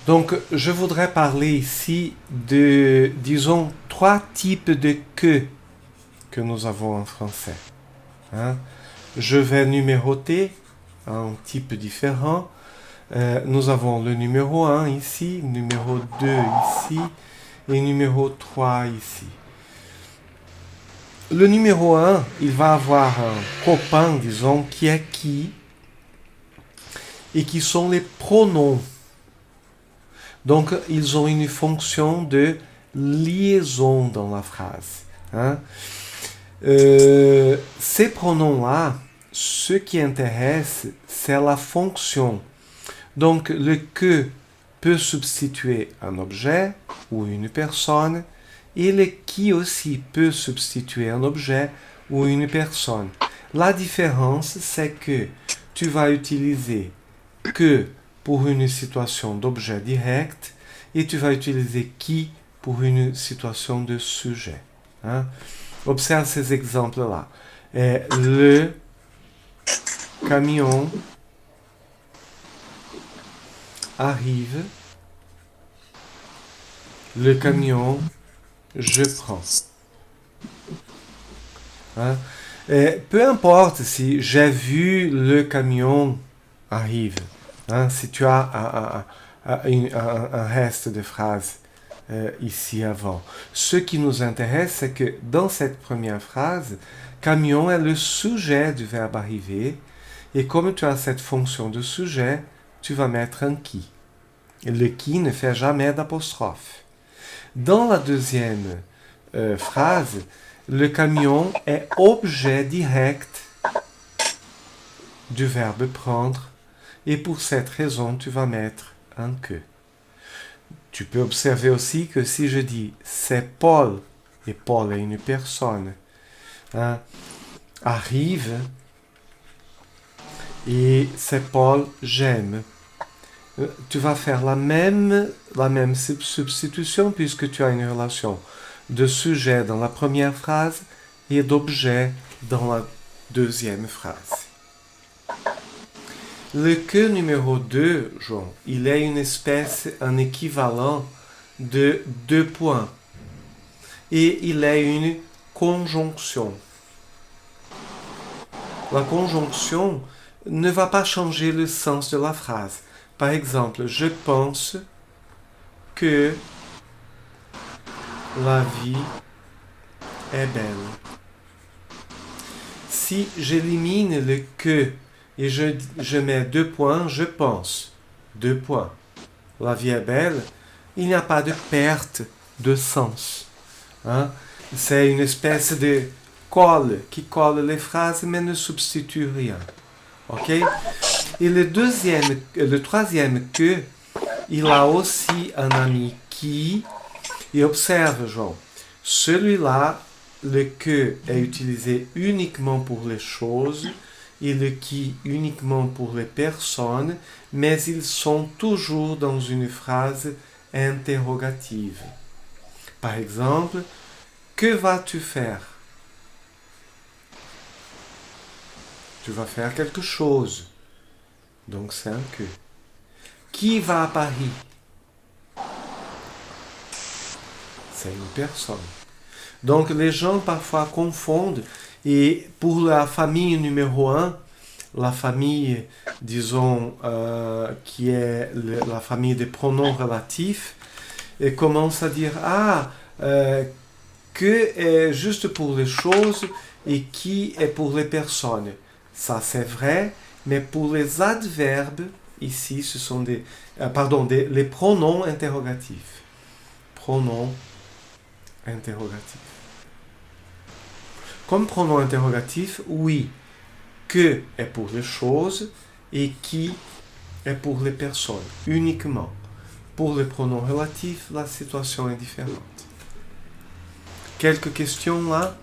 Donc, je voudrais parler ici de, disons, trois types de que nous avons en français. Hein? Je vais numéroter en types différents. Nous avons le numéro 1 ici, numéro 2 ici et numéro 3 ici. Le numéro 1, il va avoir un copain, disons, qui est qui et qui sont les pronoms. Donc, ils ont une fonction de liaison dans la phrase. Hein? Ces pronoms-là, ce qui intéresse, c'est la fonction. Donc, le que peut substituer un objet ou une personne, et le qui aussi peut substituer un objet ou une personne. La différence, c'est que tu vas utiliser que pour une situation d'objet direct et tu vas utiliser qui pour une situation de sujet. Hein? Observe ces exemples-là. Le camion arrive. Le camion, je prends. Hein? Peu importe si j'ai vu le camion arrive. Hein? Si tu as un reste de phrase ici avant. Ce qui nous intéresse, c'est que dans cette première phrase, camion est le sujet du verbe arriver. Et comme tu as cette fonction de sujet, tu vas mettre un qui. Et le qui ne fait jamais d'apostrophe. Dans la deuxième phrase, le camion est objet direct du verbe prendre et pour cette raison, tu vas mettre un que. Tu peux observer aussi que si je dis c'est Paul, et Paul est une personne, hein, arrive, et c'est Paul, j'aime. Tu vas faire la même substitution puisque tu as une relation de sujet dans la première phrase et d'objet dans la deuxième phrase. Le que numéro 2, João, il est une espèce, un équivalent de 2 points. Et il est une conjonction. La conjonction ne va pas changer le sens de la phrase. Par exemple, je pense que la vie est belle. Si j'élimine le que et je mets 2 points, je pense. 2 points. La vie est belle, il n'y a pas de perte de sens. Hein? C'est une espèce de colle qui colle les phrases mais ne substitue rien. Ok? Et le troisième que, il a aussi un ami qui, et observe, João, celui-là, le que est utilisé uniquement pour les choses et le qui uniquement pour les personnes, mais ils sont toujours dans une phrase interrogative. Par exemple, que vas-tu faire? Tu vas faire quelque chose. Donc c'est un que. Qui va à Paris? C'est une personne. Donc les gens parfois confondent et pour la famille numéro 1, la famille, disons, qui est la famille des pronoms relatifs, et commence à dire que est juste pour les choses et qui est pour les personnes. Ça c'est vrai, mais pour les adverbes, ici, ce sont les pronoms interrogatifs. Pronoms interrogatifs. Comme pronom interrogatif, oui, que est pour les choses et qui est pour les personnes, uniquement. Pour les pronoms relatifs, la situation est différente. Quelques questions là?